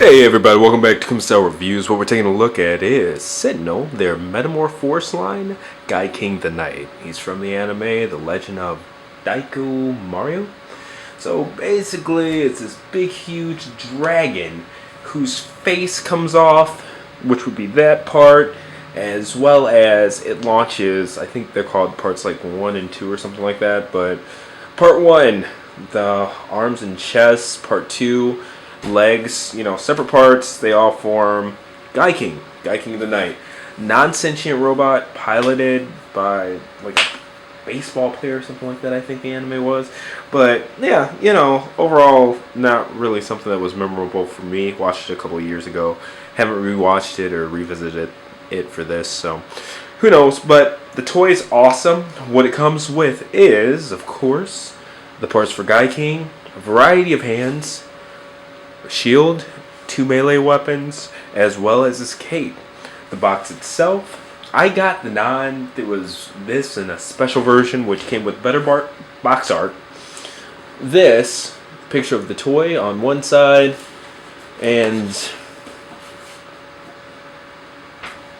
Hey everybody, welcome back to Kumstel Reviews. What we're taking a look at is Sen-ti-Nel, their Metamor-Force line, GaiKing the Knight. He's from the anime, The Legend of Daiku Mario. So basically, it's this big, huge dragon whose face comes off, which would be that part, as well as it launches, I think they're called parts like 1 and 2 or something like that, but part 1, the arms and chest, part 2, legs, separate parts, they all form GaiKing the Knight. Non-sentient robot piloted by like a baseball player or something like that, I think the anime was. But yeah, overall not really something that was memorable for me. Watched it a couple of years ago. Haven't rewatched it or revisited it for this, so who knows. But the toy is awesome. What it comes with is, of course, the parts for GaiKing, a variety of hands, a shield, 2 melee weapons, as well as his cape. The box itself, I got there was this in a special version which came with better box art. This picture of the toy on one side and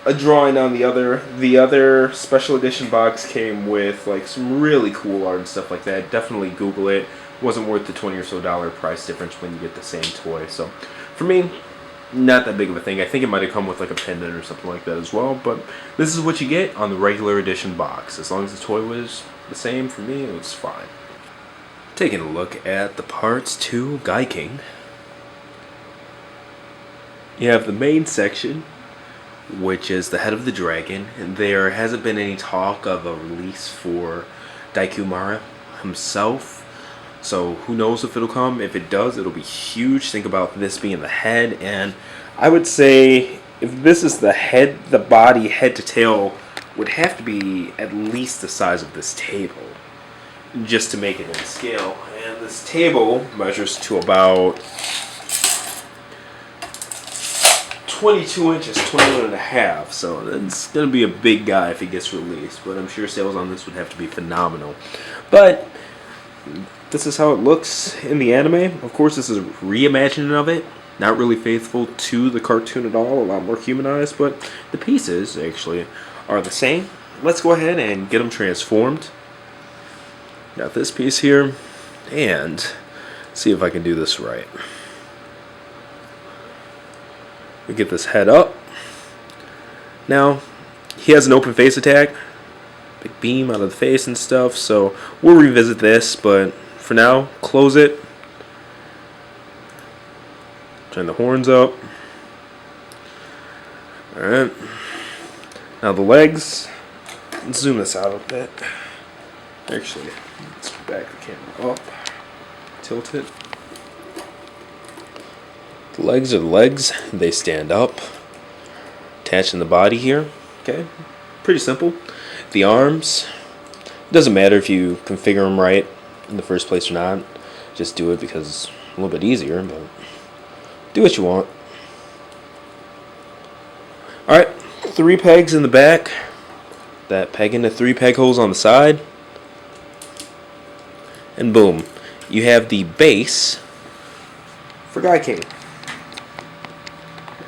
a drawing on the other. The other special edition box came with like some really cool art and stuff like that. Definitely Google it. Wasn't worth the $20 or so price difference when you get the same toy. So for me, not that big of a thing. I think it might have come with like a pendant or something like that as well, but this is what you get on the regular edition box. As long as the toy was the same, for me it was fine. Taking a look at the parts to GaiKing, you have the main section, which is the head of the dragon, and there hasn't been any talk of a release for Daiku Mario himself. So who knows if it'll come. If it does, it'll be huge. Think about this being the head, and I would say if this is the head, the body, head to tail, would have to be at least the size of this table just to make it in scale. And this table measures to about 22 inches, 21 and a half. So it's going to be a big guy if he gets released, but I'm sure sales on this would have to be phenomenal. But this is how it looks in the anime. Of course, this is a reimagining of it. Not really faithful to the cartoon at all. A lot more humanized, but the pieces actually are the same. Let's go ahead and get them transformed. Got this piece here, and see if I can do this right. We get this head up. Now, he has an open face attack. Big beam out of the face and stuff, so we'll revisit this, but for now, close it. Turn the horns up. Alright. Now the legs. Let's zoom this out a bit. Actually, let's back the camera up. Tilt it. The legs are the legs. They stand up. Attaching the body here. Okay. Pretty simple. The arms. It doesn't matter if you configure them right in the first place or not. Just do it because it's a little bit easier, but do what you want. Alright, 3 pegs in the back. That peg into 3 peg holes on the side. And boom, you have the base for GaiKing.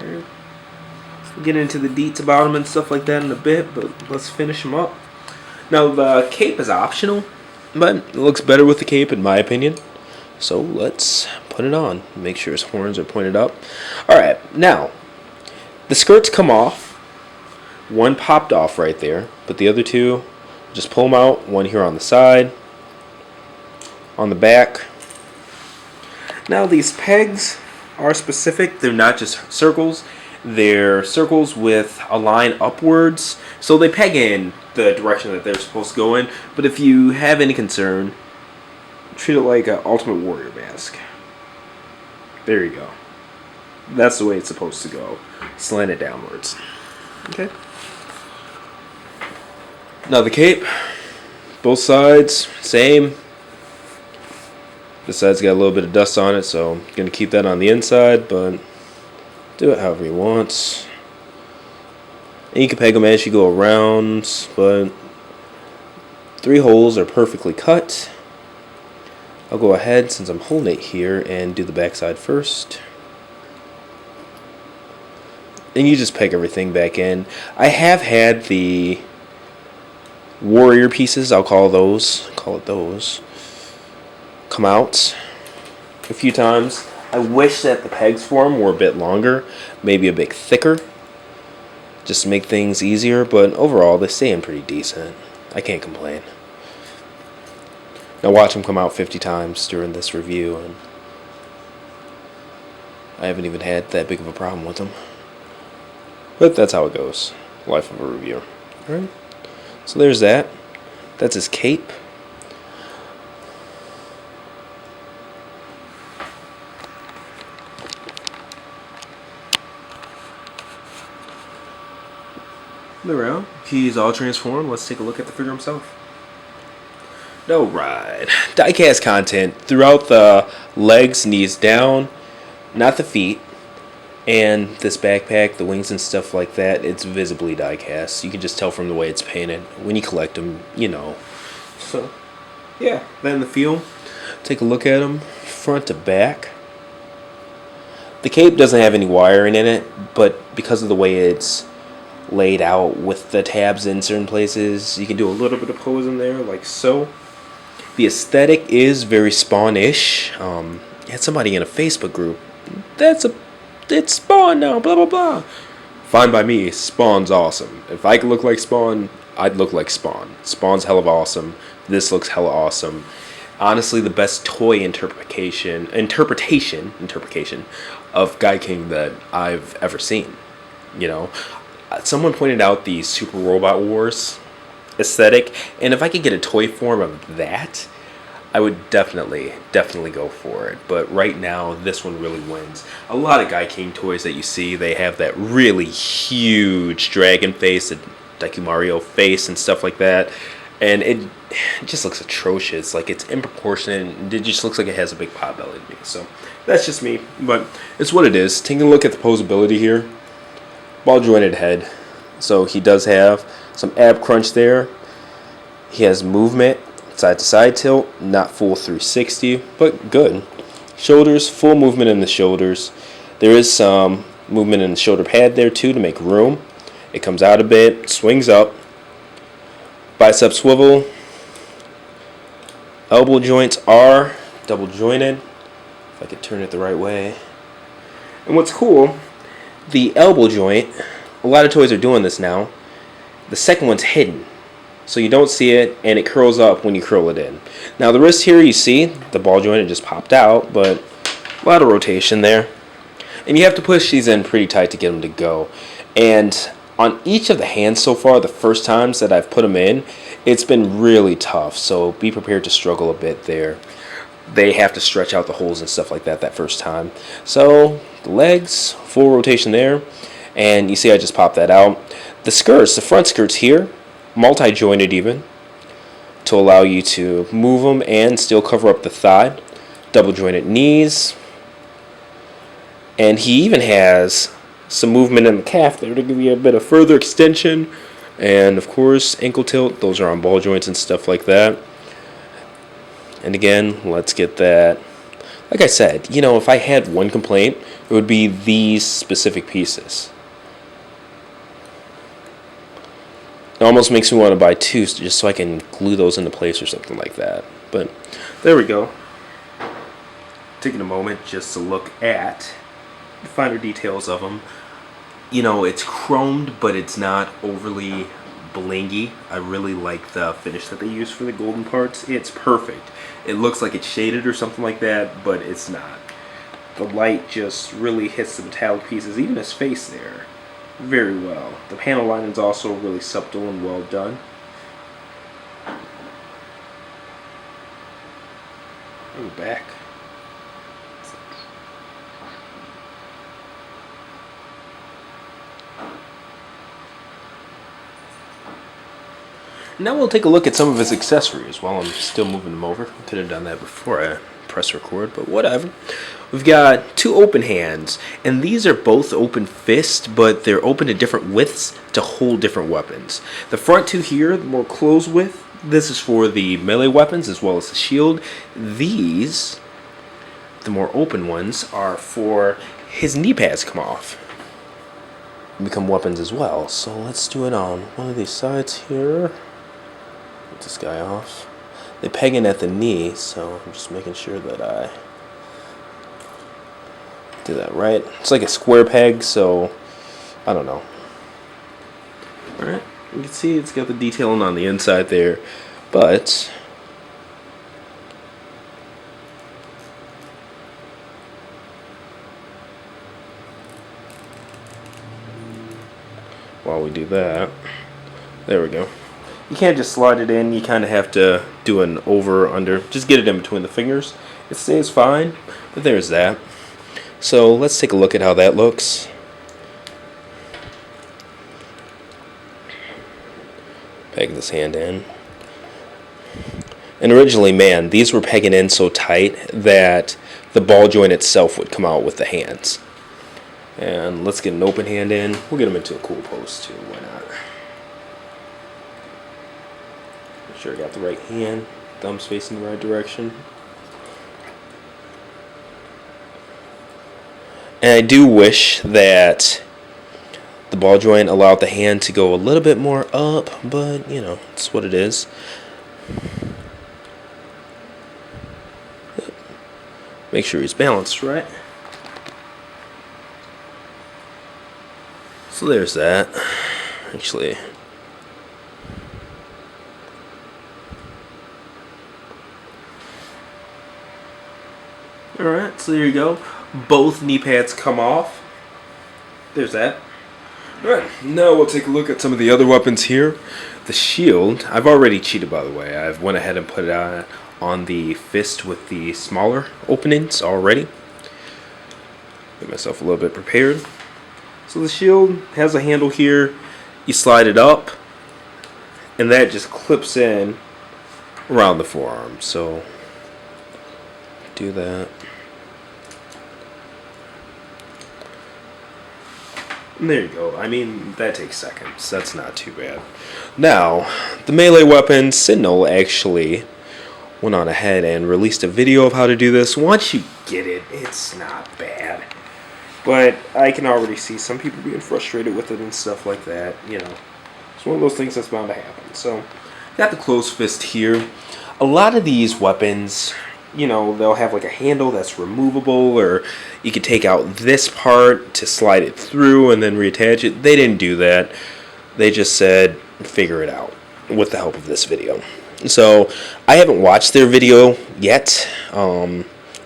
Alright. We'll get into the deets about them and stuff like that in a bit, but let's finish them up. Now the cape is optional, but it looks better with the cape in my opinion. So let's put it on. Make sure his horns are pointed up. Alright, now the skirts come off. One popped off right there, but the other 2, just pull them out. One here on the side, on the back. Now these pegs are specific. They're not just circles. They're circles with a line upwards. So they peg in the direction that they're supposed to go in. But if you have any concern, treat it like an Ultimate Warrior mask. There you go. That's the way it's supposed to go. Slant it downwards. Okay. Now the cape. Both sides, same. This side's got a little bit of dust on it, so I'm going to keep that on the inside, but do it however you want. And you can peg them as you go around, but 3 holes are perfectly cut. I'll go ahead, since I'm holding it here, and do the back side first. and you just peg everything back in. I have had the warrior pieces, I'll call it those, come out a few times. I wish that the pegs for them were a bit longer, maybe a bit thicker, just to make things easier, but overall they stay in pretty decent. I can't complain. Now watch them come out 50 times during this review, and I haven't even had that big of a problem with them. But that's how it goes. Life of a reviewer. Alright. So there's that. That's his cape. There we go. He's all transformed. Let's take a look at the figure himself. Alright. Diecast content throughout the legs, knees down, not the feet. And this backpack, the wings and stuff like that, it's visibly die-cast. You can just tell from the way it's painted. When you collect them, you know. So, yeah. Then the feel. Take a look at them front to back. The cape doesn't have any wiring in it, but because of the way it's laid out with the tabs in certain places, you can do a little bit of posing there, like so. The aesthetic is very Spawn-ish. I had somebody in a Facebook group. It's Spawn now, blah blah blah. Fine by me. Spawn's awesome. If I could look like Spawn, I'd look like Spawn. Spawn's hella awesome. This looks hella awesome. Honestly, the best toy interpretation of GaiKing that I've ever seen. You know, someone pointed out the Super Robot Wars aesthetic, and if I could get a toy form of that, I would definitely go for it. But right now, this one really wins. A lot of GaiKing toys that you see, they have that really huge dragon face, the Daiku Mario face and stuff like that. And it just looks atrocious. Like, it's improportionate. It just looks like it has a big pot belly to me. So, that's just me. But it's what it is. Taking a look at the posability here. Ball jointed head. So, he does have some ab crunch there. He has movement. Side to side tilt, not full 360, but good. Shoulders, full movement in the shoulders. There is some movement in the shoulder pad there too to make room. It comes out a bit, swings up. Bicep swivel. Elbow joints are double jointed. If I could turn it the right way. And what's cool, the elbow joint, a lot of toys are doing this now. The second one's hidden. So you don't see it, and it curls up when you curl it in. Now the wrist here, you see, the ball joint, it just popped out, but a lot of rotation there. And you have to push these in pretty tight to get them to go. And on each of the hands so far, the first times that I've put them in, it's been really tough. So be prepared to struggle a bit there. They have to stretch out the holes and stuff like that first time. So the legs, full rotation there. And you see I just popped that out. The skirts, the front skirts here, multi-jointed even, to allow you to move them and still cover up the thigh. Double jointed knees. And he even has some movement in the calf there to give you a bit of further extension. And of course, ankle tilt, those are on ball joints and stuff like that. And again, let's get that. Like I said, you know, if I had one complaint, it would be these specific pieces. It almost makes me want to buy two just so I can glue those into place or something like that. But there we go. Taking a moment just to look at the finer details of them. You know, it's chromed, but it's not overly blingy. I really like the finish that they use for the golden parts. It's perfect. It looks like it's shaded or something like that, but it's not. The light just really hits the metallic pieces, even his face there, very well. The panel line is also really subtle and well done. Ooh, back. Now we'll take a look at some of his accessories while I'm still moving them over. I could have done that before I press record, but whatever. We've got two open hands, and these are both open fist, but they're open to different widths to hold different weapons. The front two here, the more closed width, this is for the melee weapons as well as the shield. These, the more open ones, are for his knee pads come off. become weapons as well. So let's do it on one of these sides here. Get this guy off. They peg in at the knee, so I'm just making sure that I do that right. It's like a square peg, so I don't know. Alright, you can see it's got the detailing on the inside there, but while we do that, there we go. You can't just slide it in, you kind of have to do an over, under, just get it in between the fingers. It stays fine, but there's that. So let's take a look at how that looks. Peg this hand in. And originally, man, these were pegging in so tight that the ball joint itself would come out with the hands. And let's get an open hand in. We'll get them into a cool pose too, why not? Make sure I got the right hand, thumbs facing the right direction. And I do wish that the ball joint allowed the hand to go a little bit more up, but you know, it's what it is. Make sure he's balanced right. So there's that. Actually, alright, so there you go. Both knee pads come off. There's that. Alright, now we'll take a look at some of the other weapons here. The shield, I've already cheated, by the way. I've went ahead and put it on the fist with the smaller openings already. Get myself a little bit prepared. So the shield has a handle here. You slide it up, and that just clips in around the forearm. So do that. And there you go. I mean, that takes seconds. That's not too bad. Now, the melee weapon, Sen-ti-Nel actually went on ahead and released a video of how to do this. Once you get it, it's not bad. But I can already see some people being frustrated with it and stuff like that. You know, it's one of those things that's bound to happen. So, got the closed fist here. A lot of these weapons, you know, they'll have like a handle that's removable, or you could take out this part to slide it through and then reattach it. They didn't do that. They just said, figure it out with the help of this video. So, I haven't watched their video yet.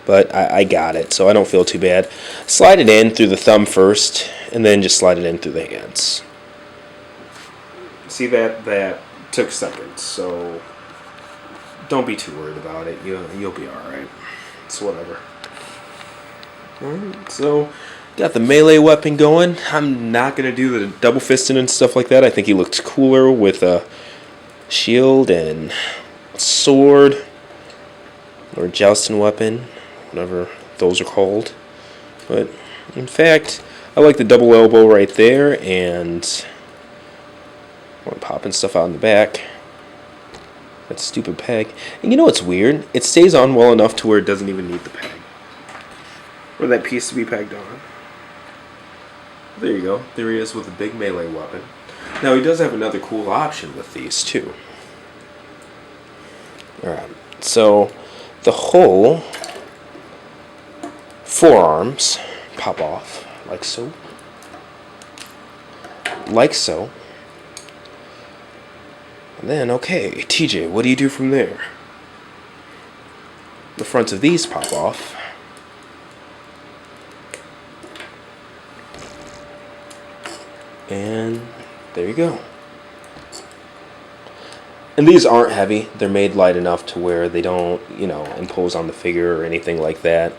But I got it, so I don't feel too bad. Slide it in through the thumb first, and then just slide it in through the hands. See that took seconds, so don't be too worried about it. You'll be all right. It's whatever. Alright, so got the melee weapon going. I'm not gonna do the double fisting and stuff like that. I think he looks cooler with a shield and sword or jousting weapon, whatever those are called. But in fact, I like the double elbow right there, and I'm popping stuff out in the back. That stupid peg. And you know what's weird? It stays on well enough to where it doesn't even need the peg, or that piece to be pegged on. There you go. There he is with a big melee weapon. Now he does have another cool option with these too. Alright, so the whole forearms pop off like so. Like so. And then, okay, TJ, what do you do from there? The fronts of these pop off. And there you go. And these aren't heavy. They're made light enough to where they don't, you know, impose on the figure or anything like that.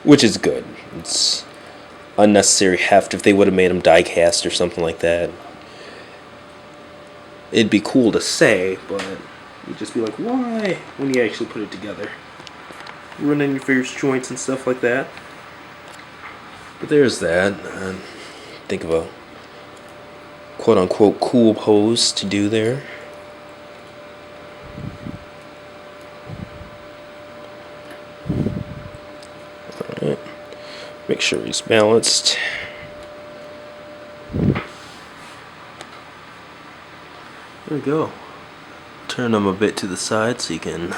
Which is good. It's unnecessary heft. If they would have made them die cast or something like that, it'd be cool to say, but you'd just be like, why? When you actually put it together. Running your figure's joints and stuff like that. But there's that. Think of a quote-unquote cool pose to do there. Alright. Make sure he's balanced. There we go. Turn them a bit to the side so you can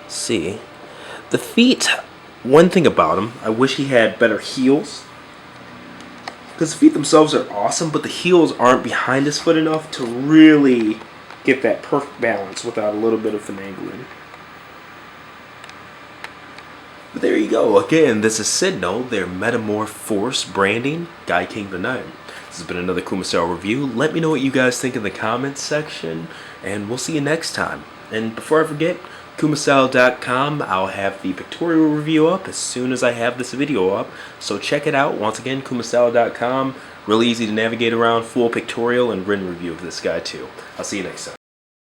see. The feet, one thing about him, I wish he had better heels. Because the feet themselves are awesome, but the heels aren't behind his foot enough to really get that perfect balance without a little bit of finagling. But there you go. Again, this is Sen-ti-Nel, their Metamor-Force branding, GaiKing the Knight. This has been another Kumasao review. Let me know what you guys think in the comments section, and we'll see you next time. And before I forget, Kumasao.com, I'll have the Pictorial review up as soon as I have this video up, so check it out. Once again, Kumasao.com, really easy to navigate around, full Pictorial and written review of this guy too. I'll see you next time.